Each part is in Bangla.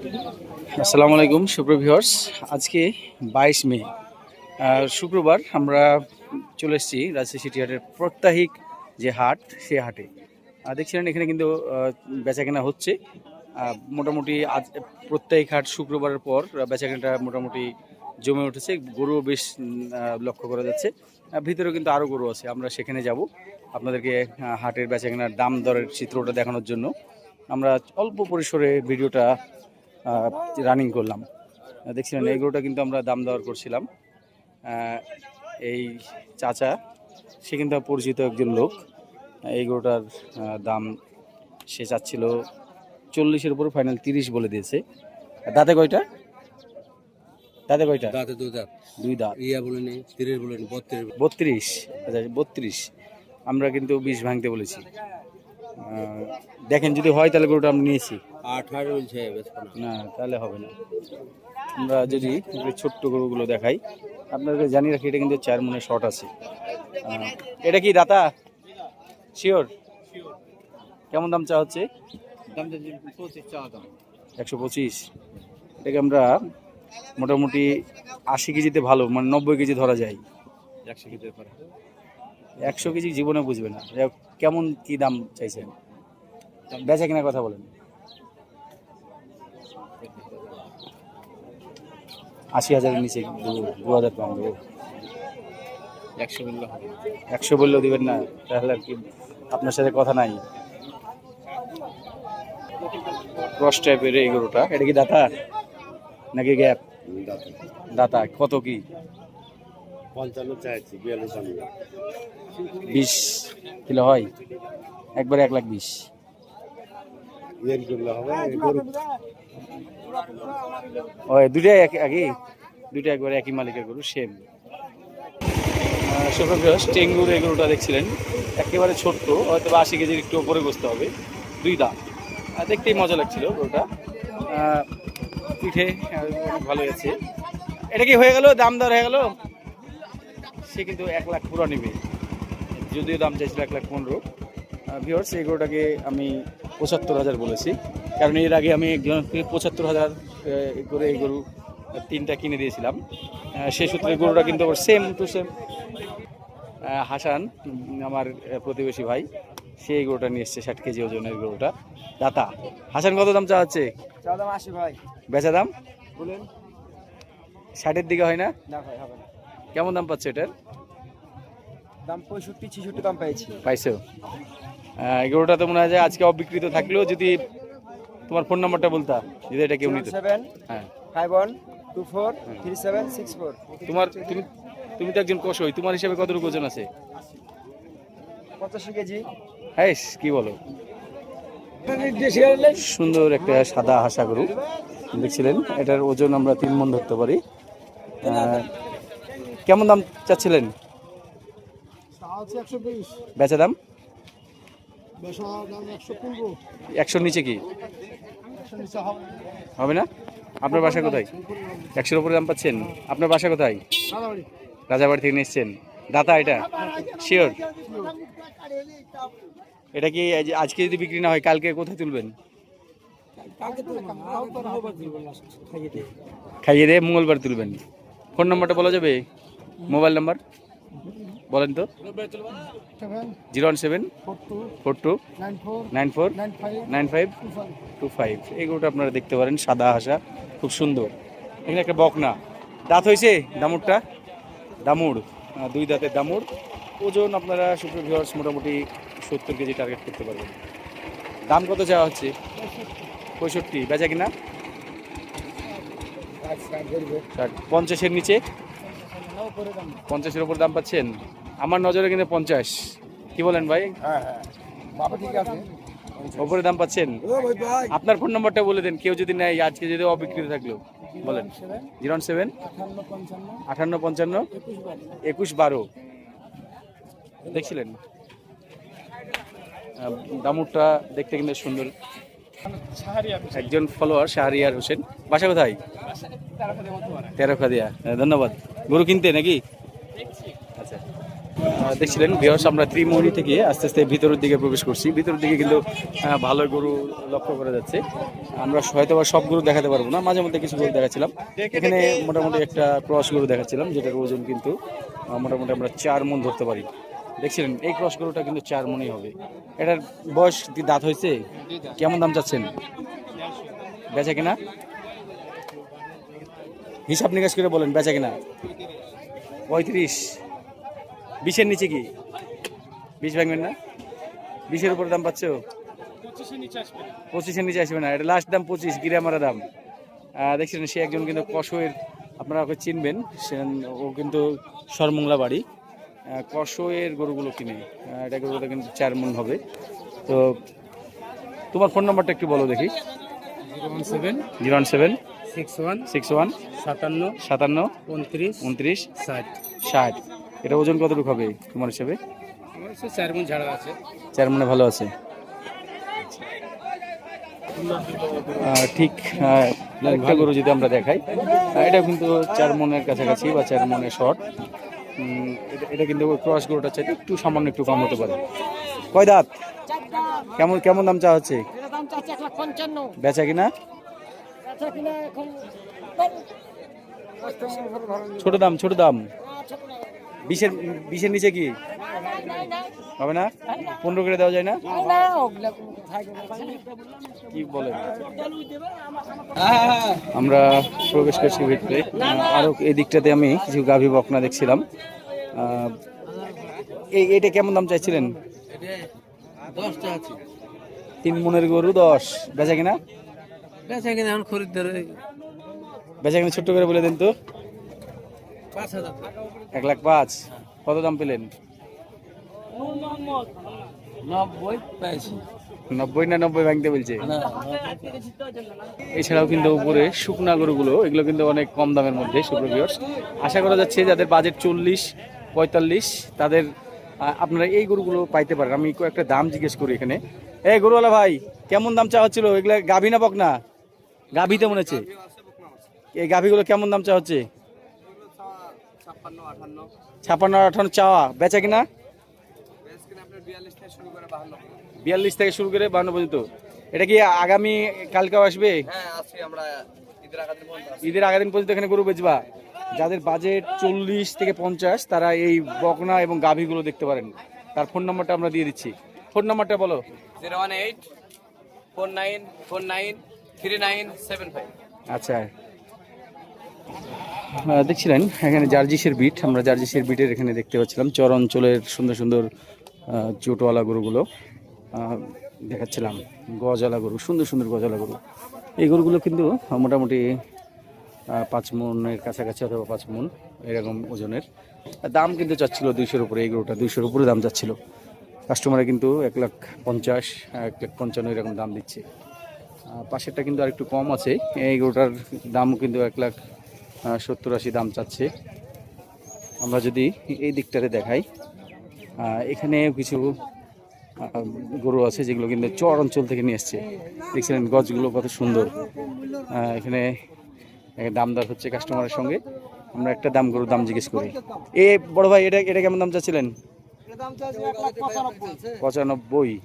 আসসালামু আলাইকুম সুপ্রিয় ভিউয়ার্স। আজকে 22 মে শুক্রবার আমরা চলে এসেছি রাজশাহী সিটি হাটের প্রত্যাহিক যে হাট, সে হাটে দেখছিলেন এখানে কিন্তু বেচাকেনা হচ্ছে। মোটামুটি আজ প্রত্যাহিক হাট শুক্রবারের পর বেচাকেনাটা মোটামুটি জমে উঠেছে। গরুও বেশ লক্ষ্য করা যাচ্ছে। ভিতরেও কিন্তু আরও গরু আছে, আমরা সেখানে যাব আপনাদেরকে হাটের বেচাকেনার দাম দরের চিত্রটা দেখানোর জন্য। আমরা অল্প পরিসরে ভিডিওটা রানিং করলাম। দেখছিলেন এই গরুটা কিন্তু আমরা দাম দেওয়ার করছিলাম। এই চাচা, সে কিন্তু পরিচিত একজন লোক। এই গরুটার দাম সে চাচ্ছিল 40-এর উপর, ফাইনাল 30 বলে দিয়েছে। দাঁতে কয়টা? দাঁতে কয়টা? দাঁতে দুই দাঁত। দুই দাঁত। ইয়া বলেনি 30 বলেনি 32। 32। আচ্ছা 32। আমরা কিন্তু 20 ভাঙতে বলেছি। দেখেন যদি হয় তাহলে গরুটা আমরা নিয়েছি। 18 বলছে না তাহলে হবে না। আমরা যদি ছোট্ট গরুগুলো দেখাই আপনাদেরকে জানিয়ে রাখি, এটা কিন্তু 4 মনে শর্ট আছে। এটা কি দাতা শিওর? কেমন দাম চা হচ্ছে? দাম 25 চা দাম 125। এটাকে আমরা মোটামুটি 80 কেজিতে ভালো, মানে 90 কেজি ধরা যায়। 100 কেজির পরে 100 কেজি জীবনে বুঝবে না। কেমন কি দাম চাইছেন? বেচা কেনার কথা বলেন। 80,000-এর নিচে 2000 পাউন্ড। 100 বললে হবে। 100 বললেও দিবেন না? তাহলে আর কি আপনার সাথে কথা নাই। ক্রস টাইপের এই গরুটা, এটা কি দাতা নাকি গ্যাপ? দাতা। কত কি? 55 চাইছি, 42 20 কিলো হয় একবারে 1,20,000। এর করলে হবে গরু। ওই দুইটাই দুইটা একবারে একই মালিকের গরু, সেম। টেঙ্গুর এই গরুটা দেখছিলেন, একেবারে ছোট্ট, হয়তো 80 কেজির একটু উপরে বসতে হবে। দুই দাঁত, দেখতেই মজা লাগছিল গরুটা। পিঠে অনেক ভালোই আছে। এটা কি হয়ে গেল? দাম দর হয়ে গেল? সে কিন্তু 1 লাখ পুরো নেবে, যদিও দাম চাইছিল 1,15,000। ভিউয়ার্স, এই গরুটাকে আমি 75,000 বলেছি, কারণ এর আগে আমি একজনকে 75,000 করে এই গরু 3টা কিনে দিয়েছিলাম। সেই সূত্রে গরুটা কিন্তু সেম টু সেম। হাসান আমার প্রতিবেশী ভাই, সেই গরুটা নিয়ে এসছে 60 কেজি ওজনের গরুটা, দাতা। হাসান, কত দাম চা হচ্ছে? 80 ভাই। বেচা দাম বলেন 60-এর দিকে হয় না? না ভাই, হবে না। কেমন দাম পাচ্ছে এটার? দাম 65-66 দাম পাইছো? এই গরুটা তো মনে হয় যে আজকে অবিকৃত থাকলেও, যদি তোমার ফোন নাম্বারটা বলতা, যদি এটা কেউ নিত। 7 হ্যাঁ 5124 3764। তুমি তো একজন কষই, তোমার হিসাবে কতটুকু ওজন আছে? 85 কেজি। হ্যাঁ, কি বলো? সুন্দর একটা সাদা হাসা গরু দেখছিলেন, এটার ওজন আমরা 3 মণ ধরতে পারি। কেমন দাম চাচ্ছিলেন? বেচা দাম 100-র নিচে কি হবে না? আপনার বাসা কোথায়? 100-র উপরে দাম পাচ্ছেন? আপনার বাসা কোথায়? রাজাবাড়ি থেকে নিচ্ছেন। দাতা এটা শিওর? এটা কি আজকে যদি বিক্রি না হয় কালকে কোথায় তুলবেন? খাইয়ে দিয়ে মঙ্গলবার তুলবেন। ফোন নাম্বারটা বলা যাবে? মোবাইল নাম্বার বলেন তো। 01742949525। এই গরুটা আপনারা দেখতে পারেন, সাদা হাসা, খুব সুন্দর। এখানে একটা বকনা, দাঁত হয়েছে দামুরটা, দামুর, 2 দাঁতের দামুর। ওজন আপনারা সুপ্রিয় ভিউয়ার্স মোটামুটি 70 কেজি টার্গেট করতে পারবেন। দাম কত চাওয়া হচ্ছে? 65। বেচা কিনা 50-এর নিচে? 50-এর উপর দাম পাচ্ছেন? আমার নজরে কিন্তু 50। কি বলেন ভাই? ওপরে দাম পাচ্ছেন? আপনার ফোন নাম্বারটা বলে দেন, কেউ যদি নেয় আজকে, যদি অবিকৃত থাকলো বলেন। 07 58 55 21 12। দেখছিলেন দামুরটা দেখতে কিন্তু সুন্দর। একজন ফলোয়ার শাহরিয়ার হোসেন, বাসা কোথায়? তেরোখাদিয়া। ধন্যবাদ। গরু কিনতে নাকি? আচ্ছা। দেখছিলেন ভিউয়ার্স, আমরা ত্রিমোহনী থেকে আস্তে আস্তে ভিতরের দিকে প্রবেশ করছি। ভিতরের দিকে কিন্তু ভালো গরু লক্ষ্য করা যাচ্ছে। আমরা হয়তো বা সব গরু দেখাতে পারবো না, মাঝে মধ্যে কিছু গরু দেখাচ্ছিলাম। এখানে মোটামুটি একটা ক্রস গরু দেখাচ্ছিলাম, যেটার ওজন কিন্তু মোটামুটি আমরা 4 মণ ধরতে পারি। দেখছিলেন এই ক্রস গরুটা কিন্তু 4 মণই হবে। এটার বয়স দাঁত হয়েছে? কেমন দাম চাচ্ছেন? বেচা কিনা হিসাব নিকাশ করে বলেন, বেচা কিনা 35। 20-এর নিচে কি? 20 ভাঙবেন না? 20-এর উপরে দাম পাচ্ছ? 25-এর নিচে আসবে না। এটা লাস্ট দাম 25, গিরা মারা দাম। দেখছিলেন সে একজন কিন্তু কসয়ের, আপনারা ওকে চিনবেন, সে ও কিন্তু সরমংলা বাড়ি, কসয়ের গরুগুলো কিনে। এটা গরুটা কিন্তু 4 মণ হবে। তো তোমার ফোন নাম্বারটা একটু বলো দেখি। 017 61 61 57 57 29 29 60 60। এটা ওজন কতটুকু হবে তোমার হিসেবে? আমার 4 মণ ঝাড়া আছে। 4 মণে ভালো আছে। ঠিক একটা গরু যদি আমরা দেখাই, এটা কিন্তু 4 মণের কাছাকাছি বা 4 মণের শর্ট। এটা কিন্তু ক্রস গরুটা চাইতে একটু সামান্য একটু কম হতে পারে। কয় দাঁত? কেমন কেমন দাম চা হচ্ছে? বেচা কিনা? ছোট দাম, ছোট দাম। 20-এর নিচে কি হবে না? 15 করে দেওয়া যায় না? কি বলেন? আমরা প্রবেশ করছি ভিতরে। আরো এই দিকটাতে আমি কিছু গাভী বকনা দেখছিলাম। এটা কেমন দাম চাইছিলেন? 3 মণের গরু 10। বেচা কিনা? বেচা কিনা এখন খরিদ্দার বেচা কিনা ছোট্ট করে বলে দেন তো। 5,000 1,05,000। কত দাম পেলেন? 90 পাইছি। 90 না 90 ভাঙতে বলছে? এছাড়াও কিন্তু উপরে শুকনা গরুগুলো, এগুলো কিন্তু অনেক কম দামের মধ্যে। সুপ্রিয় ভিউয়ার্স, আশা করা যাচ্ছে যাদের বাজেট 40-45 তাদের আপনারা এই গরুগুলো পাইতে পারেন। আমি একটা দাম জিজ্ঞেস করি এখানে। এই গরুওয়ালা ভাই, কেমন দাম চাওয়া হচ্ছিল? এগুলা গাভী না বকনা? গাভী তো মনে হচ্ছে। এই গাভীগুলো কেমন দাম চাওয়া হচ্ছে? 56-58 চাওয়া। বেচা কিনা? 42 থেকে শুরু করে 52 পর্যন্ত। এটা কি আগামী কালকেও আসবে? ঈদের আগের দিন পর্যন্ত এখানে গরু বেচবা? যাদের বাজেট 40 থেকে 50 তারা এই বকনা এবং গাভীগুলো দেখতে পারেন। তার ফোন নাম্বারটা আমরা দিয়ে দিচ্ছি। ফোন নাম্বারটা বলো। 018 49 49 3975। আচ্ছা, দেখছিলেন এখানে জার্জিসের বিট, আমরা জার্জিসের বিটের এখানে দেখতে পাচ্ছিলাম চর অঞ্চলের সুন্দর সুন্দর চোটওয়ালা গরুগুলো দেখাচ্ছিলাম। গজালা গরু, সুন্দর সুন্দর গজালা গরু। এই গরুগুলো কিন্তু মোটামুটি 5 মণের কাছাকাছি অথবা 5 মণ এরকম ওজনের। দাম কিন্তু চাচ্ছিল 200-এর উপরে। এই গরুটা 200-এর উপরে দাম চাচ্ছিল। কাস্টমারে কিন্তু 1,50,000 1,55,000 এরকম দাম দিচ্ছে। পাশেরটা কিন্তু আর একটু কম আছে। এই গরুটার দাম কিন্তু 1,70,000-80 দাম চাচ্ছে। আমরা যদি এই দিকটাতে দেখাই, এখানে কিছু গরু আছে যেগুলো কিন্তু চর অঞ্চল থেকে নিয়ে এসছে। দেখছিলেন গছগুলো কত সুন্দর। এখানে দাম দর হচ্ছে কাস্টমারের সঙ্গে। আমরা একটা গরুর দাম জিজ্ঞেস করি। এ বড় ভাই, এটা কেমন দাম চাচ্ছিলেন? 95।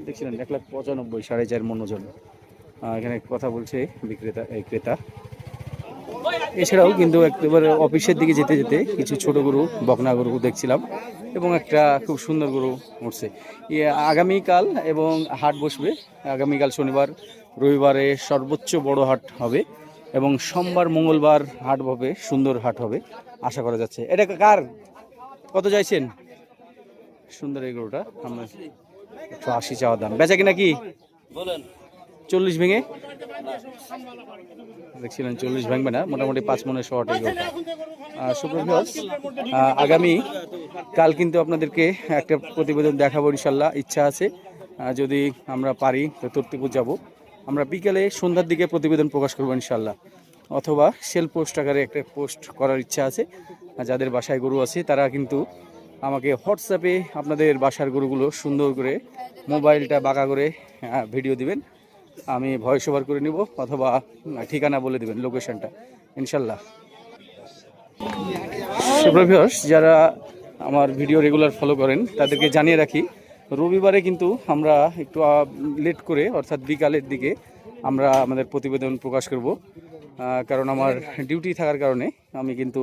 দেখছিলেন 1,95,000, 4.5 মণ ওজন। এখানে কথা বলছে ক্রেতা। এছাড়াও কিন্তু একেবারে অফিসের দিকে যেতে যেতে কিছু ছোট গরু, বকনা গরু দেখছিলাম এবং একটা খুব সুন্দর গরু উঠছে। আগামীকাল এবং হাট বসবে। আগামীকাল শনিবার, রবিবারে সর্বোচ্চ বড় হাট হবে এবং সোমবার মঙ্গলবার হাট হবে, সুন্দর হাট হবে আশা করা যাচ্ছে। এটা কার? কত চাইছেন? সুন্দর এই গরুটা আমরা 180 চাওয়া দাম। বেচা কিনা কি বলেন? 40 ভেঙে দেখছিলেন। 40 ভাঙবে না, মোটামুটি 5 মণের শর্ট এই গরুটা। সুপ্রভিউয়ার্স, আগামী কাল কিন্তু আপনাদেরকে একটা প্রতিবেদন দেখাবো ইনশাল্লাহ। ইচ্ছা আছে যদি আমরা পারি তো তর্তিপুর যাব। আমরা বিকেলে সন্ধ্যার দিকে প্রতিবেদন প্রকাশ করবো ইনশাল্লাহ, অথবা সেল পোস্ট আকারে একটা পোস্ট করার ইচ্ছা আছে। যাদের বাসায় গরু আছে তারা কিন্তু আমাকে হোয়াটসঅ্যাপে আপনাদের বাসার গরুগুলো সুন্দর করে মোবাইলটা বাঁকা করে ভিডিও দিবেন। আমি ভয়েস ওভার করে নিব অথবা ঠিকানা বলে দিবেন, লোকেশনটা ইনশাল্লাহ। সুপ্রিয় ভিউয়ার্স, যারা আমার ভিডিও রেগুলার ফলো করেন তাদেরকে জানিয়ে রাখি, রবিবারে কিন্তু আমরা একটু লেট করে অর্থাৎ বিকালের দিকে আমরা আমাদের প্রতিবেদন প্রকাশ করব, কারণ আমার ডিউটি থাকার কারণে আমি কিন্তু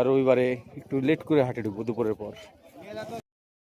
রবিবারে একটু লেট করে হাটে ঢুকবো দুপুরের পর।